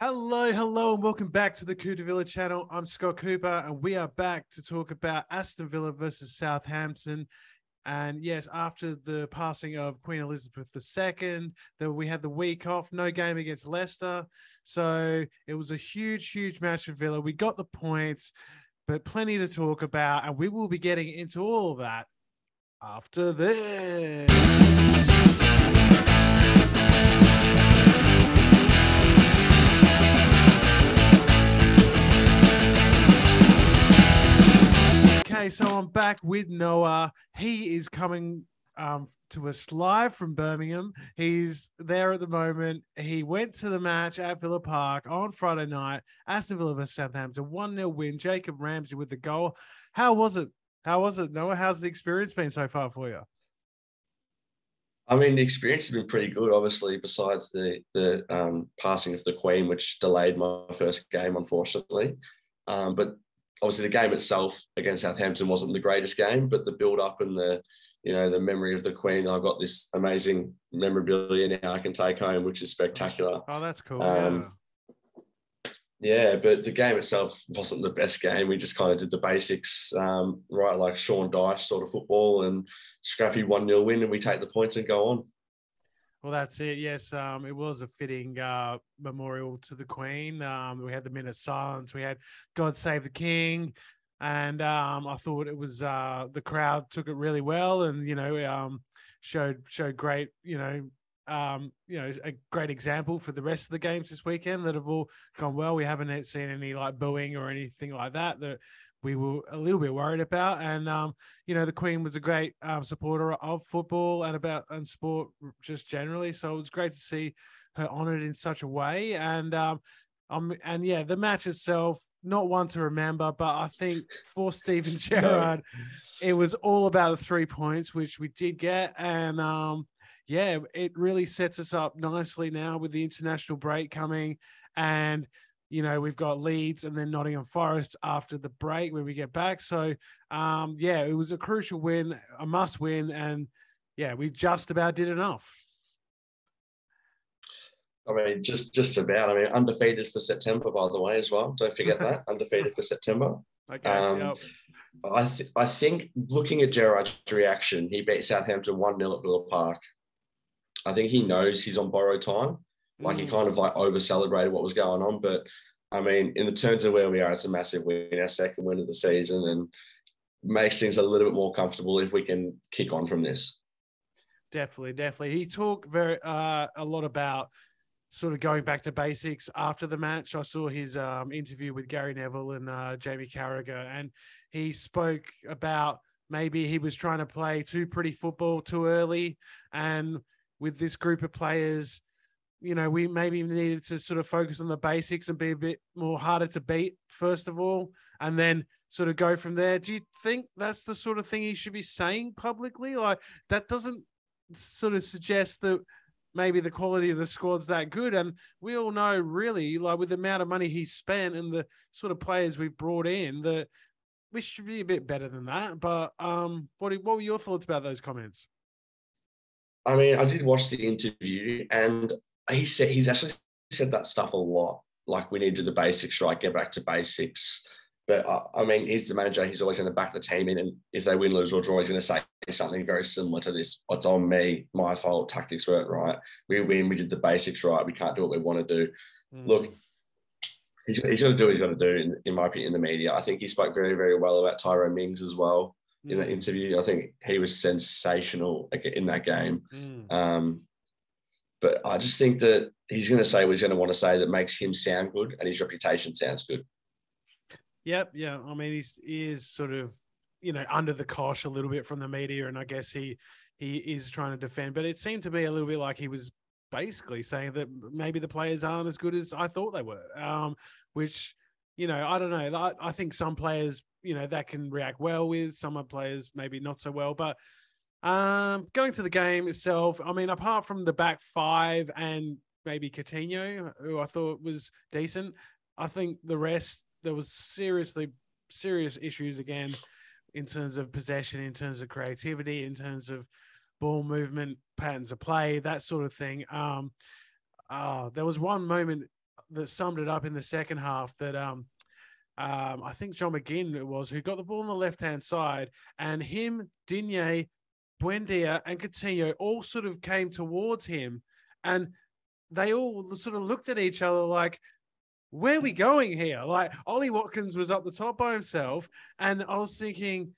Hello, and welcome back to the Cooter Villa channel. I'm Scott Cooper, and we are back to talk about Aston Villa versus Southampton. And yes, after the passing of Queen Elizabeth II, we had the week off, no game against Leicester. So it was a huge match for Villa. We got the points, but plenty to talk about, and we will be getting into all of that after this. Okay, so I'm back with Noah. He is coming to us live from Birmingham. He's there at the moment. He went to the match at Villa Park on Friday night. Aston Villa vs Southampton, 1-0 win. Jacob Ramsey with the goal. How was it? Noah? How's the experience been so far for you? I mean, the experience has been pretty good, obviously, besides the passing of the Queen, which delayed my first game, unfortunately. But obviously the game itself against Southampton wasn't the greatest game, but the build-up and the memory of the Queen, I've got this amazing memorabilia now I can take home, which is spectacular. Oh, that's cool. Yeah, but the game itself wasn't the best game. We just kind of did the basics, right, like Sean Dyche sort of football, and scrappy 1-0 win, and we take the points and go on. Well, that's it. Yes, it was a fitting memorial to the Queen. We had the minute of silence. We had God Save the King. And I thought it was the crowd took it really well and, showed great, a great example for the rest of the games this weekend that have all gone well. We haven't seen any like booing or anything like that we were a little bit worried about. And, the Queen was a great supporter of football and sport just generally. So it was great to see her honored in such a way. And the match itself, not one to remember, but I think for Steven Gerrard, it was all about the 3 points, which we did get. And it really sets us up nicely now with the international break coming. And we've got Leeds and then Nottingham Forest after the break when we get back. So, it was a crucial win, a must win. And, we just about did enough. I mean, just about. I mean, undefeated for September, by the way, as well. Don't forget that. Undefeated for September. Okay, I think looking at Gerrard's reaction, he beat Southampton 1-0 at Villa Park. I think he knows he's on borrowed time. Like he kind of like over-celebrated what was going on. But, I mean, in the terms of where we are, it's a massive win, our second win of the season, and makes things a little bit more comfortable if we can kick on from this. Definitely. He talked a lot about sort of going back to basics after the match. I saw his interview with Gary Neville and Jamie Carragher, and he spoke about maybe he was trying to play too pretty football too early. And with this group of players, we maybe needed to sort of focus on the basics and be a bit more harder to beat, first of all, and then sort of go from there. Do you think that's the sort of thing he should be saying publicly? Like, that doesn't sort of suggest that maybe the quality of the squad's that good. And we all know, really, like with the amount of money he's spent and the sort of players we've brought in, that we should be a bit better than that. But what were your thoughts about those comments? I mean, I did watch the interview, and he's actually said that stuff a lot. Like, we need to do the basics right, get back to basics. But I mean, he's the manager. He's always going to back the team in, and if they win, lose, or draw, he's going to say something very similar to this. It's on me, my fault. Tactics weren't right. We win. We did the basics right. We can't do what we want to do. Look, he's going to do what he's got to do. In my opinion, in the media, I think he spoke very, very well about Tyrone Mings as well in that interview. I think he was sensational in that game. But I just think that he's going to say what he's going to want to say that makes him sound good, and his reputation sounds good. Yep. Yeah. I mean, he is sort of, under the cosh a little bit from the media, and I guess he is trying to defend, but it seemed to be a little bit like he was basically saying that maybe the players aren't as good as I thought they were, which, I don't know. I think some players, that can react well with, some players maybe not so well, but going to the game itself, I mean, apart from the back five and maybe Coutinho, who I thought was decent, I think the rest, there was serious issues again in terms of possession, in terms of creativity, in terms of ball movement, patterns of play, that sort of thing. There was one moment that summed it up in the second half that I think John McGinn it was who got the ball on the left-hand side, and him, Digne, Buendia, and Coutinho all sort of came towards him, and they all sort of looked at each other like, where are we going here? Like, Ollie Watkins was up the top by himself, and I was thinking,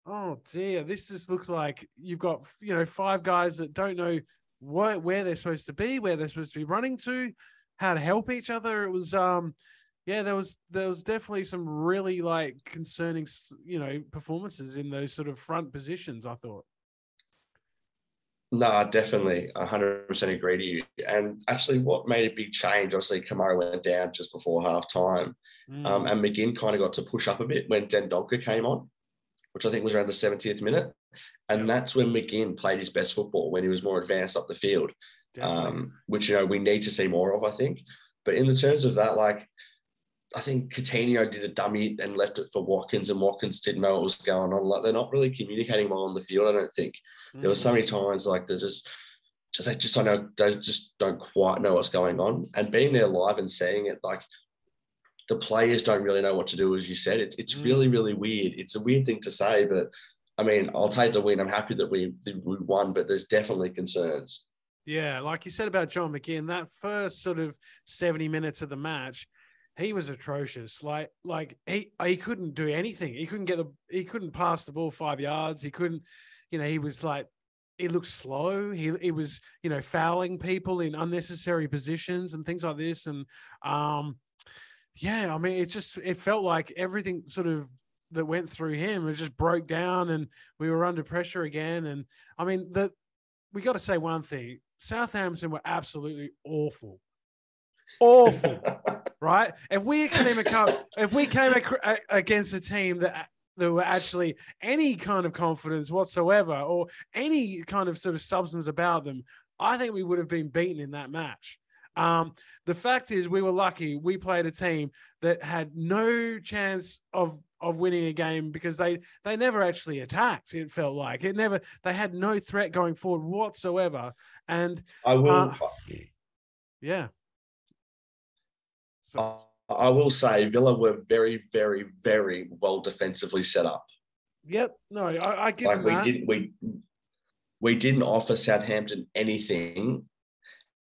oh dear, this just looks like you've got, you know, 5 guys that don't know where they're supposed to be, where they're supposed to be running to, how to help each other. It was yeah, there was definitely some really like concerning, you know, performances in those sort of front positions, I thought. No, definitely 100% agree to you. And actually what made a big change, obviously Kamara went down just before half time. And McGinn kind of got to push up a bit when Dendonka came on, which I think was around the 70th minute. And that's when McGinn played his best football, when he was more advanced up the field, which, you know, we need to see more of, I think. But in the terms of that, like, I think Coutinho did a dummy and left it for Watkins, and Watkins didn't know what was going on. Like, they're not really communicating well on the field, I don't think. There were so many times like they just don't know, they just don't quite know what's going on. And being there live and seeing it, like, the players don't really know what to do, as you said. It's really, really weird. It's a weird thing to say, but I mean, I'll take the win. I'm happy that we won, but there's definitely concerns. Yeah, like you said about John McGinn, that first sort of 70 minutes of the match, he was atrocious. Like he couldn't do anything. He couldn't pass the ball 5 yards. He couldn't, you know, he was like, he looked slow. He was, you know, fouling people in unnecessary positions and things like this. And yeah, I mean, it felt like everything sort of that went through him, it just broke down, and we were under pressure again. And I mean, we got to say one thing: Southampton were absolutely awful, right? If we came against a team that were actually any kind of confidence whatsoever, or any kind of sort of substance about them, I think we would have been beaten in that match. The fact is, we were lucky. We played a team that had no chance of winning a game because they never actually attacked. It felt like they had no threat going forward whatsoever. And I will, yeah. So I will say Villa were very, very, very well defensively set up. Yep. No, I give them that. We didn't offer Southampton anything.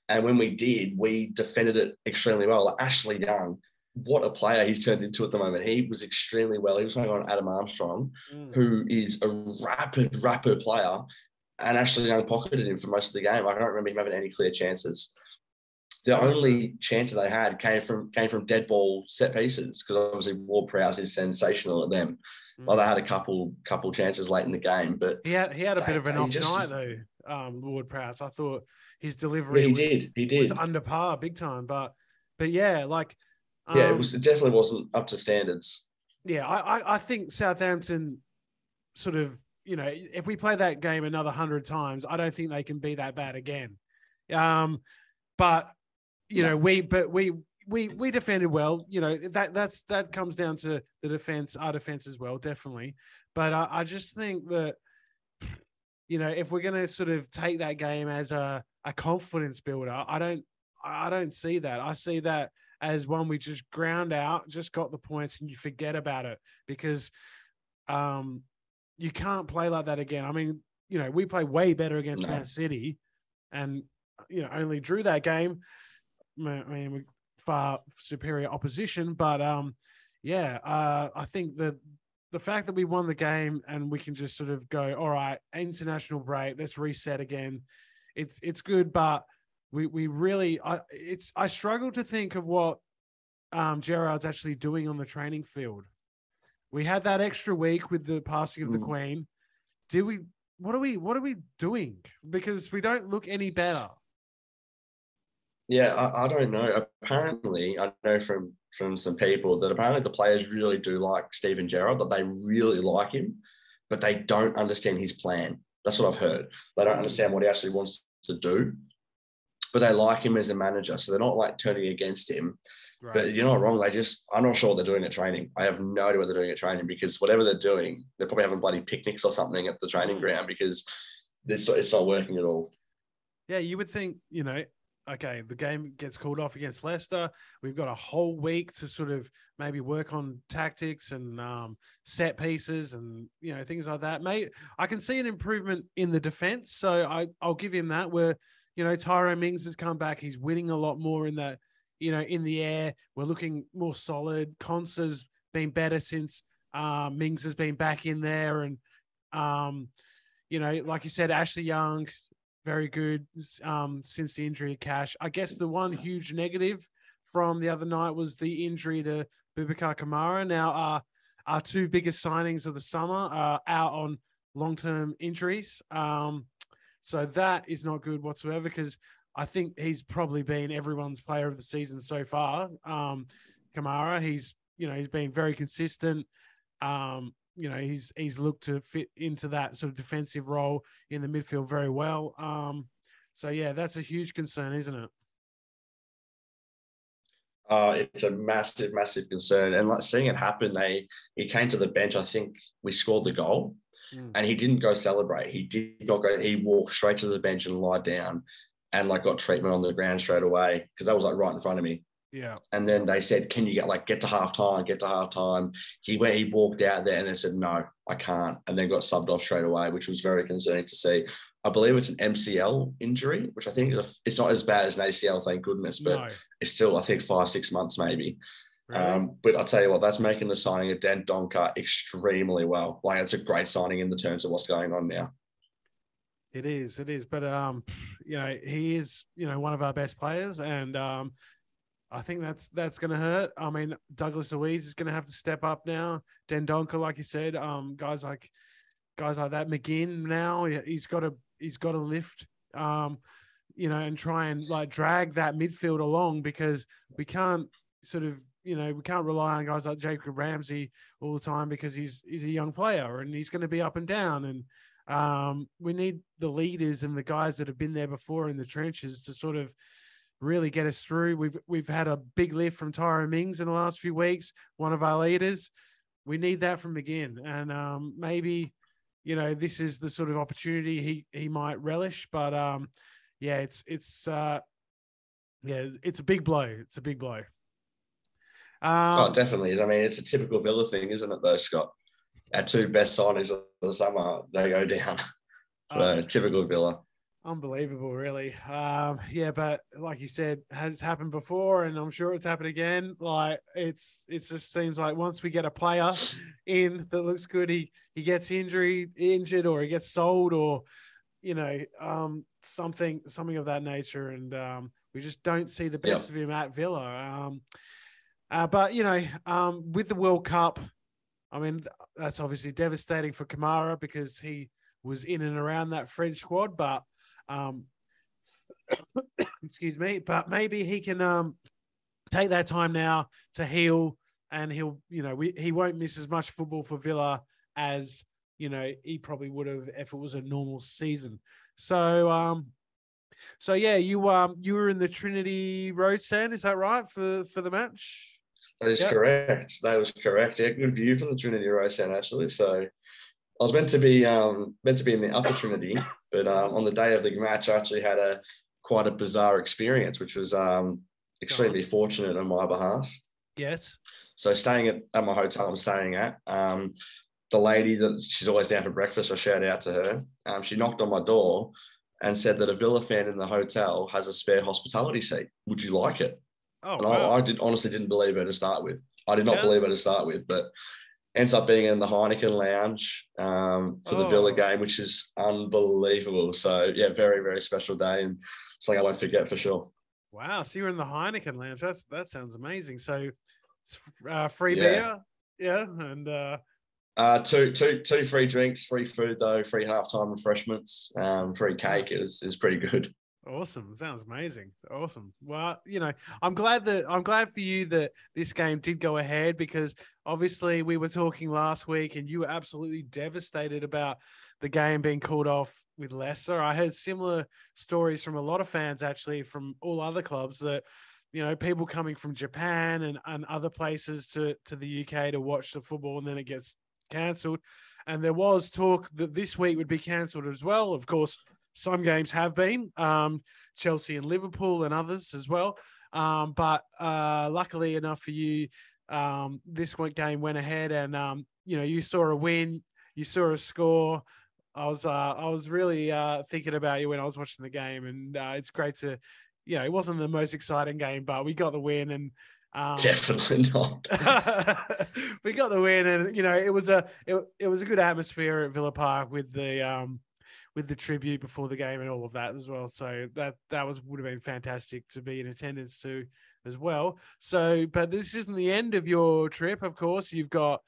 And when we did, we defended it extremely well. Like Ashley Young, what a player he's turned into at the moment. He was extremely well. He was playing on Adam Armstrong, who is a rapid player. And Ashley Young pocketed him for most of the game. I don't remember him having any clear chances. The only chance they had came from dead ball set pieces, because obviously Ward-Prowse is sensational at them. Well, they had a couple chances late in the game, but he had a bit of an off night though. Ward-Prowse, I thought his delivery was under par big time, but yeah, like it definitely wasn't up to standards. Yeah, I think Southampton sort of, you know, if we play that game another 100 times, I don't think they can be that bad again. But you know, we defended well. You know, that comes down to the defense, our defense as well, definitely. But I just think that, you know, if we're going to sort of take that game as a confidence builder, I don't see that. I see that as one we just ground out, just got the points, and you forget about it, because you can't play like that again. I mean, you know, we play way better against Man City, and, you know, only drew that game. I mean, far superior opposition, but I think that the fact that we won the game and we can just sort of go, all right, international break, let's reset again. It's good, but we really, I struggle to think of what Gerrard's actually doing on the training field. We had that extra week with the passing of the Queen. What are we doing? Because we don't look any better. Yeah, I don't know. Apparently, I know from some people that apparently the players really do like Steven Gerrard, that they really like him, but they don't understand his plan. That's what I've heard. They don't understand what he actually wants to do, but they like him as a manager. So they're not like turning against him. Right. But you're not wrong. I'm not sure what they're doing at training. I have no idea what they're doing at training, because whatever they're doing, they're probably having bloody picnics or something at the training ground, because it's not working at all. Yeah, you would think, you know, okay, the game gets called off against Leicester. We've got a whole week to sort of maybe work on tactics and set pieces and, things like that. I can see an improvement in the defense. So I'll give him that where, Tyrone Mings has come back. He's winning a lot more in that, in the air. We're looking more solid. Consa's been better since Mings has been back in there. And, like you said, Ashley Young, very good since the injury of Cash. I guess the one huge negative from the other night was the injury to Boubacar Kamara. Now, our two biggest signings of the summer are out on long-term injuries. So that is not good whatsoever because I think he's probably been everyone's player of the season so far. Kamara, he's been very consistent. He's looked to fit into that sort of defensive role in the midfield very well. So yeah, that's a huge concern, isn't it? It's a massive, massive concern. And like seeing it happen, he came to the bench. I think we scored the goal and he didn't go celebrate. He did not go, he walked straight to the bench and lied down and got treatment on the ground straight away because that was right in front of me. Yeah. And then they said, can you get to halftime? He walked out there and they said, no, I can't. And then got subbed off straight away, which was very concerning to see. I believe it's an MCL injury, which I think it's not as bad as an ACL, thank goodness, but it's still, I think 5-6 months maybe. Really? But I'll tell you what, that's making the signing of Dan Donker extremely well. It's a great signing in the terms of what's going on now. It is. But, he is, one of our best players and, I think that's going to hurt. I mean, Douglas Luiz is going to have to step up now. Dendonka, like you said, guys like that. McGinn now, he's got to lift, and try and drag that midfield along because we can't we can't rely on guys like Jacob Ramsey all the time because he's a young player and he's going to be up and down. And we need the leaders and the guys that have been there before in the trenches to sort of really get us through. We've had a big lift from Tyrone Mings in the last few weeks, one of our leaders. We need that from McGinn. And maybe, this is the sort of opportunity he might relish. But it's a big blow. It's a big blow. Oh, it definitely is. I mean, it's a typical Villa thing, isn't it, though, Scott? Our two best signings of the summer, they go down. So typical Villa. Unbelievable, really. But like you said, has happened before, and I'm sure it's happened again. It just seems like once we get a player in that looks good, he gets injured, or he gets sold, or something of that nature, and we just don't see the best of him at Villa. But with the World Cup, I mean that's obviously devastating for Kamara because he was in and around that French squad, but. Excuse me, but maybe he can take that time now to heal, and he won't miss as much football for Villa as he probably would have if it was a normal season. So you were in the Trinity Road stand, is that right for the match? That is correct. That was correct. Yeah, good view from the Trinity Road stand actually. So I was meant to be in the upper Trinity, but on the day of the match, I actually had quite a bizarre experience, which was extremely fortunate on my behalf. Yes. So staying at my hotel I'm staying at, the lady that she's always down for breakfast, I shout out to her. She knocked on my door and said that a Villa fan in the hotel has a spare hospitality seat. Would you like it? Oh, and wow. I honestly didn't believe her to start with. I did not believe her to start with, but ends up being in the Heineken Lounge for the Villa game, which is unbelievable. So, yeah, very, very special day and something I won't forget for sure. Wow. So you're in the Heineken Lounge. That sounds amazing. So it's free beer. Yeah. And two free drinks, free food, though, free halftime refreshments, free cake is pretty good. Awesome. Sounds amazing. Awesome. Well, I'm glad for you that this game did go ahead because obviously we were talking last week and you were absolutely devastated about the game being called off with Leicester. I heard similar stories from a lot of fans actually from all other clubs that, people coming from Japan and other places to the UK to watch the football and then it gets cancelled. And there was talk that this week would be cancelled as well. Of course, some games have been, Chelsea and Liverpool and others as well. But luckily enough for you, this game went ahead, and you saw a win, you saw a score. I was really thinking about you when I was watching the game, and it's great to, it wasn't the most exciting game, but we got the win, and definitely not. we got the win, and it was a good atmosphere at Villa Park with the tribute before the game and all of that as well. So that would have been fantastic to be in attendance to as well. So, but this isn't the end of your trip, of course. We've got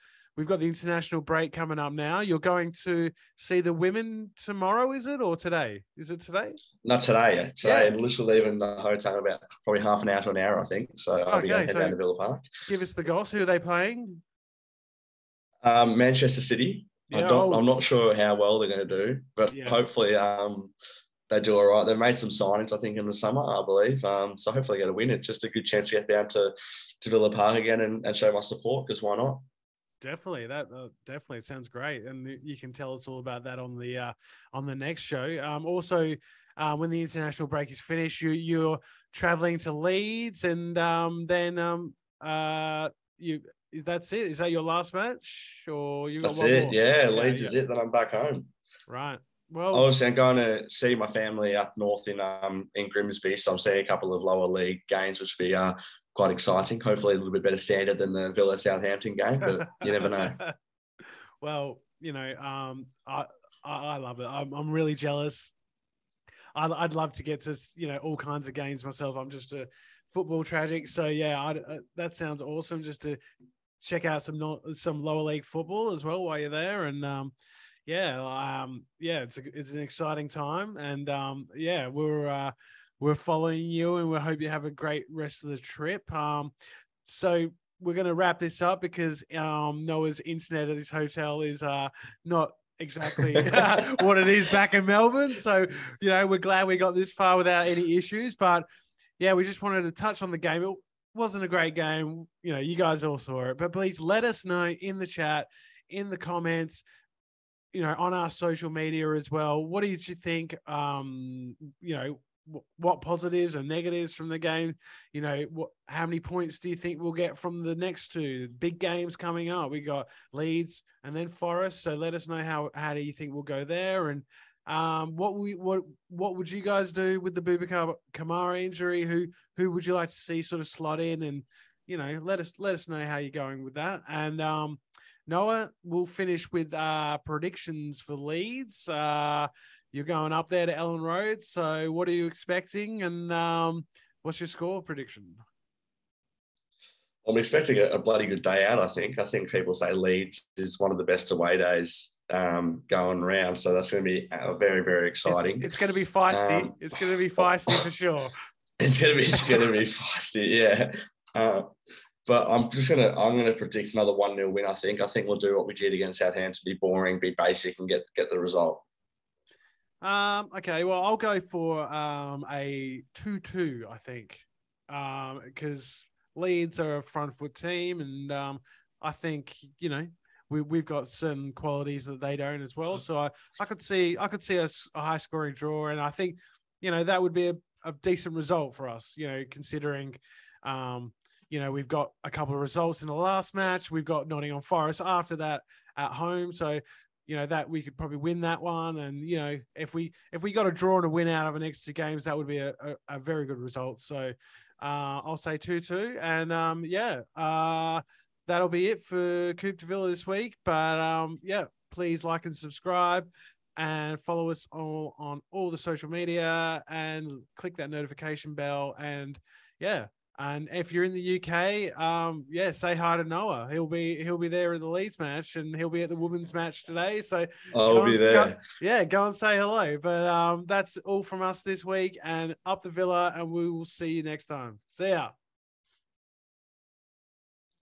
the international break coming up now. You're going to see the women tomorrow, is it, or today? Is it today? Not today. Yeah. Today, Yeah. I'm literally leaving the hotel about probably half an hour to an hour, I think. So I'll be going to head down to Villa Park. Give us the goss. Who are they playing? Manchester City. Yeah, I'm not sure how well they're going to do, but hopefully they do all right. They've made some signings, I think, in the summer, I believe. So hopefully they get a win. It's just a good chance to get down to Villa Park again and show my support, because why not? Definitely, that definitely sounds great, and you can tell us all about that on the next show. Also, when the international break is finished, you're traveling to Leeds, and then that's it. Is that your last match, or you got That's one it? more? Yeah, Leeds is it. Then I'm back home. Right. Well, obviously, I'm going to see my family up north in Grimsby, so I'm seeing a couple of lower league games, which will be quite exciting. Hopefully a little bit better standard than the Villa Southampton game, but you never know. Well, I love it. I'm really jealous. I'd love to get to, all kinds of games myself. I'm just a football tragic. So yeah, that sounds awesome, just to check out some lower league football as well while you're there. And it's an exciting time. And we're following you, and we hope you have a great rest of the trip. So we're going to wrap this up because Noah's internet at this hotel is not exactly what it is back in Melbourne. So, we're glad we got this far without any issues. But, yeah, we just wanted to touch on the game. It wasn't a great game. You guys all saw it. But please let us know in the chat, in the comments, on our social media as well. What did you think? What positives and negatives from the game? How many points do you think we'll get from the next two big games coming up? We got Leeds and then Forest. So let us know how do you think we'll go there, and what would you guys do with the Boubacar Kamara injury? Who would you like to see sort of slot in, and let us know how you're going with that. And Noah, we'll finish with predictions for Leeds. You're going up there to Ellen Road, so what are you expecting, and what's your score prediction? I'm expecting a bloody good day out, I think. I think people say Leeds is one of the best away days going around, so that's going to be very, very exciting. It's going to be feisty. It's going to be feisty for sure. It's going to be feisty, yeah. But I'm going to predict another 1-0 win, I think. I think we'll do what we did against Southampton, be boring, be basic, and get the result. Okay, well, I'll go for a 2-2, I think, because Leeds are a front foot team, and I think we've got certain qualities that they don't as well. So I could see a high scoring draw, and I think that would be a decent result for us. Considering we've got a couple of results in the last match. We've got Nottingham Forest after that at home, so. That we could probably win that one. And, if we got a draw and a win out of the next two games, that would be a very good result. So I'll say 2-2. And, that'll be it for Coupe de Villa this week. But, please like and subscribe and follow us all on all the social media and click that notification bell. And, and if you're in the UK, say hi to Noah. He'll be there at the Leeds match, and he'll be at the women's match today. So I'll be there. Go and say hello. But that's all from us this week, and up the Villa, and we will see you next time. See ya.